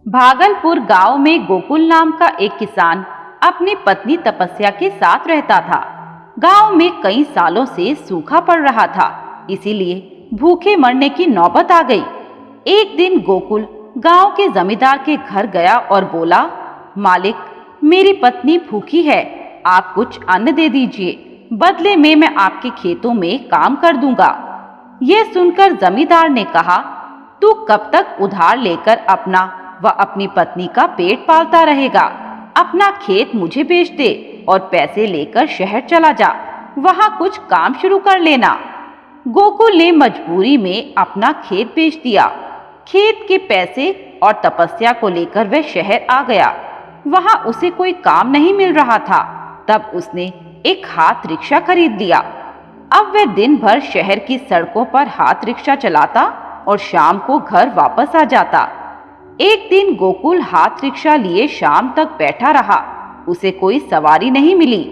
भागलपुर गांव में गोकुल नाम का एक किसान अपनी पत्नी तपस्या के साथ रहता था। गांव में कई सालों से सूखा पड़ रहा था, इसीलिए भूखे मरने की नौबत आ गई। एक दिन गोकुल गांव के जमींदार के घर गया और बोला, मालिक, मेरी पत्नी भूखी है, आप कुछ अन्न दे दीजिए, बदले में मैं आपके खेतों में काम कर दूंगा। यह सुनकर जमींदार ने कहा, तू कब तक उधार लेकर अपना व अपनी पत्नी का पेट पालता रहेगा? अपना खेत मुझे बेच दे और पैसे लेकर शहर चला जा, वहां कुछ काम शुरू कर लेना। गोकुल ने मजबूरी में अपना खेत बेच दिया। खेत के पैसे और तपस्या को लेकर वह शहर आ गया। वहां उसे कोई काम नहीं मिल रहा था। तब उसने एक हाथ रिक्शा खरीद लिया। अब वह दिन भर शहर की सड़कों पर हाथ रिक्शा चलाता और शाम को घर वापस आ जाता। एक दिन गोकुल हाथ रिक्शा लिए शाम तक बैठा रहा। उसे कोई सवारी नहीं मिली।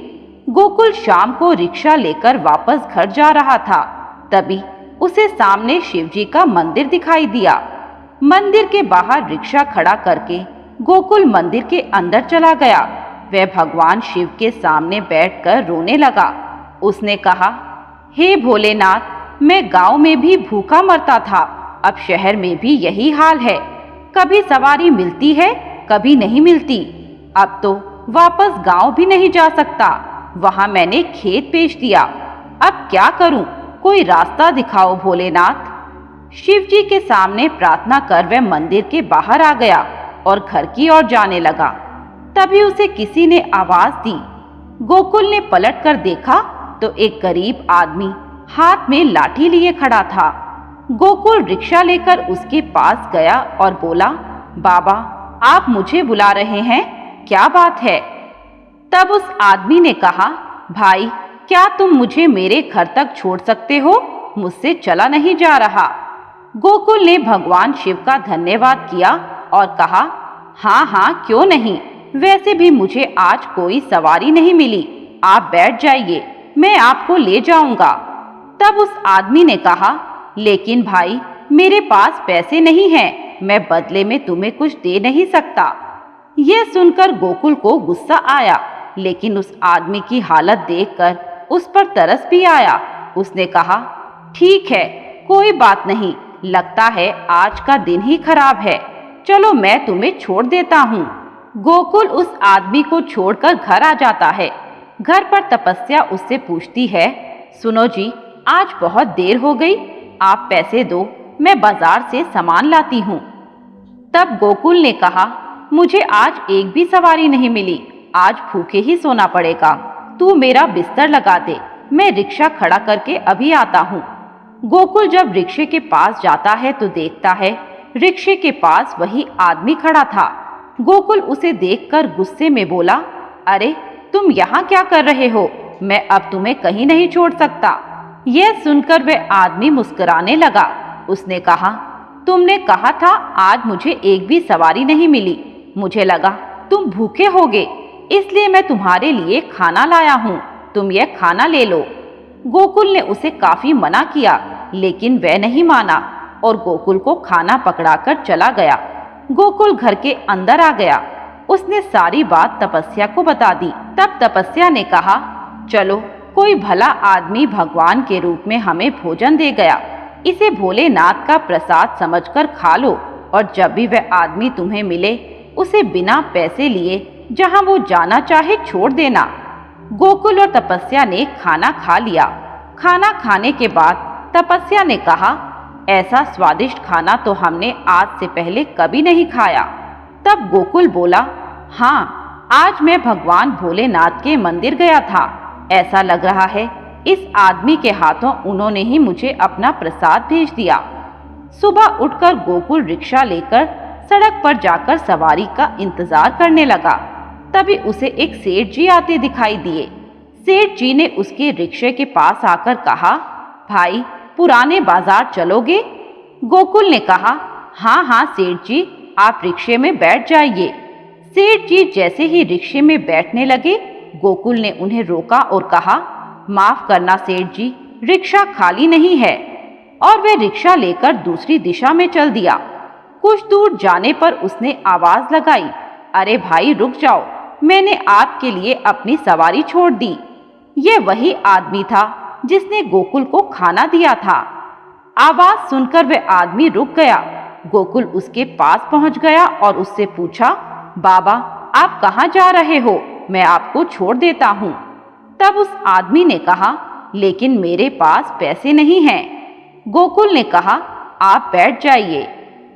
गोकुल शाम को रिक्शा लेकर वापस घर जा रहा था। तभी उसे सामने शिवजी का मंदिर दिखाई दिया। मंदिर के बाहर रिक्शा खड़ा करके गोकुल मंदिर के अंदर चला गया। वह भगवान शिव के सामने बैठकर रोने लगा। उसने कहा, हे भोलेनाथ, मैं गांव में भी भूखा मरता था, अब शहर में भी यही हाल है। कभी सवारी मिलती है, कभी नहीं मिलती। अब तो वापस गांव भी नहीं जा सकता। वहां मैंने खेत बेच दिया। अब क्या करूं? कोई रास्ता दिखाओ भोलेनाथ। शिव जी के सामने प्रार्थना कर वह मंदिर के बाहर आ गया और घर की ओर जाने लगा। तभी उसे किसी ने आवाज दी। गोकुल ने पलट कर देखा तो एक गरीब आदमी हाथ में लाठी लिए खड़ा था। गोकुल रिक्शा लेकर उसके पास गया और बोला, बाबा, आप मुझे बुला रहे हैं, क्या बात है? तब उस आदमी ने कहा, भाई, क्या तुम मुझे मेरे घर तक छोड़ सकते हो? मुझसे चला नहीं जा रहा। गोकुल ने भगवान शिव का धन्यवाद किया और कहा, हाँ हाँ, क्यों नहीं, वैसे भी मुझे आज कोई सवारी नहीं मिली, आप बैठ जाइए, मैं आपको ले जाऊंगा। तब उस आदमी ने कहा, लेकिन भाई, मेरे पास पैसे नहीं हैं, मैं बदले में तुम्हें कुछ दे नहीं सकता। यह सुनकर गोकुल को गुस्सा आया, लेकिन उस आदमी की हालत देखकर उस पर तरस भी आया। उसने कहा, ठीक है, कोई बात नहीं, लगता है आज का दिन ही खराब है, चलो मैं तुम्हें छोड़ देता हूँ। गोकुल उस आदमी को छोड़कर घर आ जाता है। घर पर तपस्या उससे पूछती है, सुनो जी, आज बहुत देर हो गई, आप पैसे दो, मैं बाजार से सामान लाती हूँ। तब गोकुल ने कहा, मुझे आज एक भी सवारी नहीं मिली, आज भूखे ही सोना पड़ेगा, तू मेरा बिस्तर लगा दे, मैं रिक्शा खड़ा करके अभी आता हूँ। गोकुल जब रिक्शे के पास जाता है तो देखता है रिक्शे के पास वही आदमी खड़ा था। गोकुल उसे देखकर गुस्से में बोला, अरे तुम यहाँ क्या कर रहे हो? मैं अब तुम्हें कहीं नहीं छोड़ सकता। यह सुनकर वह आदमी मुस्कुराने लगा। उसने कहा, तुमने कहा था आज मुझे एक भी सवारी नहीं मिली, मुझे लगा तुम भूखे होगे, इसलिए मैं तुम्हारे लिए खाना लाया हूँ, तुम यह खाना ले लो। गोकुल ने उसे काफी मना किया, लेकिन वह नहीं माना और गोकुल को खाना पकड़ाकर चला गया। गोकुल घर के अंदर आ गया। उसने सारी बात तपस्या को बता दी। तब तपस्या ने कहा, चलो, कोई भला आदमी भगवान के रूप में हमें भोजन दे गया, इसे भोलेनाथ का प्रसाद समझकर खा लो और जब भी वह आदमी तुम्हें मिले उसे बिना पैसे लिए जहां वो जाना चाहे छोड़ देना। गोकुल और तपस्या ने खाना खा लिया। खाना खाने के बाद तपस्या ने कहा, ऐसा स्वादिष्ट खाना तो हमने आज से पहले कभी नहीं खाया। तब गोकुल बोला, हाँ, आज मैं भगवान भोलेनाथ के मंदिर गया था, ऐसा लग रहा है इस आदमी के हाथों उन्होंने ही मुझे अपना प्रसाद भेज दिया। सुबह उठकर गोकुल रिक्शा लेकर सड़क पर जाकर सवारी का इंतजार करने लगा। तभी उसे एक सेठ जी आते दिखाई दिए। सेठ जी ने उसके रिक्शे के पास आकर कहा, भाई, पुराने बाजार चलोगे? गोकुल ने कहा, हाँ हाँ सेठ जी, आप रिक्शे में बैठ जाइए। सेठ जी जैसे ही रिक्शे में बैठने लगे, गोकुल ने उन्हें रोका और कहा, माफ करना सेठ जी, रिक्शा खाली नहीं है। और वह रिक्शा लेकर दूसरी दिशा में चल दिया। कुछ दूर जाने पर उसने आवाज लगाई, अरे भाई रुक जाओ, मैंने आपके लिए अपनी सवारी छोड़ दी। ये वही आदमी था जिसने गोकुल को खाना दिया था। आवाज सुनकर वह आदमी रुक गया। गोकुल उसके पास पहुंच गया और उससे पूछा, बाबा आप कहाँ जा रहे हो? मैं आपको छोड़ देता हूँ। तब उस आदमी ने कहा, लेकिन मेरे पास पैसे नहीं हैं। गोकुल ने कहा, आप बैठ जाइए।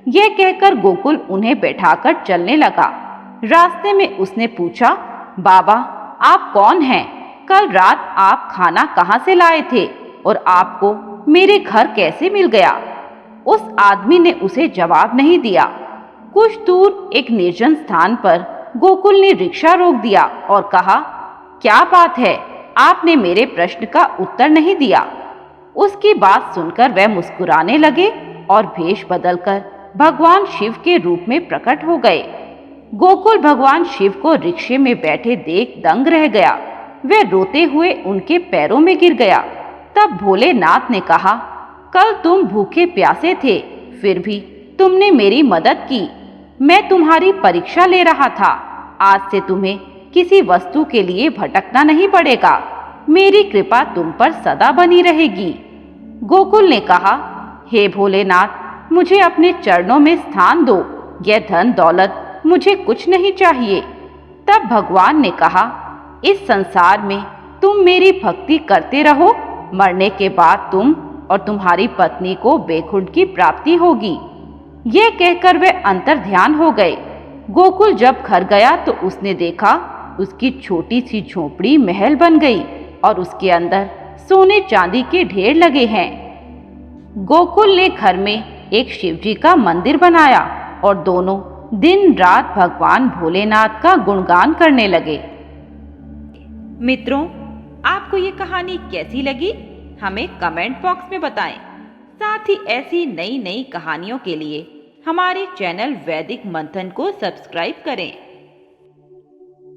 यह कहकर गोकुल उन्हें बैठाकर चलने लगा। रास्ते में उसने पूछा, बाबा आप कौन हैं? कल रात आप खाना कहाँ से लाए थे और आपको मेरे घर कैसे मिल गया? उस आदमी ने उसे जवाब नहीं दिया। कुछ दूर एक निर्जन स्थान पर गोकुल ने रिक्शा रोक दिया और कहा, क्या बात है, आपने मेरे प्रश्न का उत्तर नहीं दिया। उसकी बात सुनकर वह मुस्कुराने लगे और भेष बदलकर भगवान शिव के रूप में प्रकट हो गए। गोकुल भगवान शिव को रिक्शे में बैठे देख दंग रह गया। वह रोते हुए उनके पैरों में गिर गया। तब भोलेनाथ ने कहा, कल तुम भूखे प्यासे थे, फिर भी तुमने मेरी मदद की। मैं तुम्हारी परीक्षा ले रहा था। आज से तुम्हें किसी वस्तु के लिए भटकना नहीं पड़ेगा। मेरी कृपा तुम पर सदा बनी रहेगी। गोकुल ने कहा, हे भोलेनाथ, मुझे अपने चरणों में स्थान दो। यह धन दौलत मुझे कुछ नहीं चाहिए। तब भगवान ने कहा, इस संसार में तुम मेरी भक्ति करते रहो। मरने के बाद तुम और तुम्हारी पत्नी को बैकुंठ की प्राप्ति होगी। यह कहकर वे अंतर ध्यान हो गए। गोकुल जब घर गया तो उसने देखा उसकी छोटी सी झोपड़ी महल बन गई और उसके अंदर सोने चांदी के ढेर लगे हैं। गोकुल ने घर में एक शिवजी का मंदिर बनाया और दोनों दिन रात भगवान भोलेनाथ का गुणगान करने लगे। मित्रों, आपको ये कहानी कैसी लगी हमें कमेंट बॉक्स में बताएं। साथ ही ऐसी नई नई कहानियों के लिए हमारे चैनल वैदिक मंथन को सब्सक्राइब करें।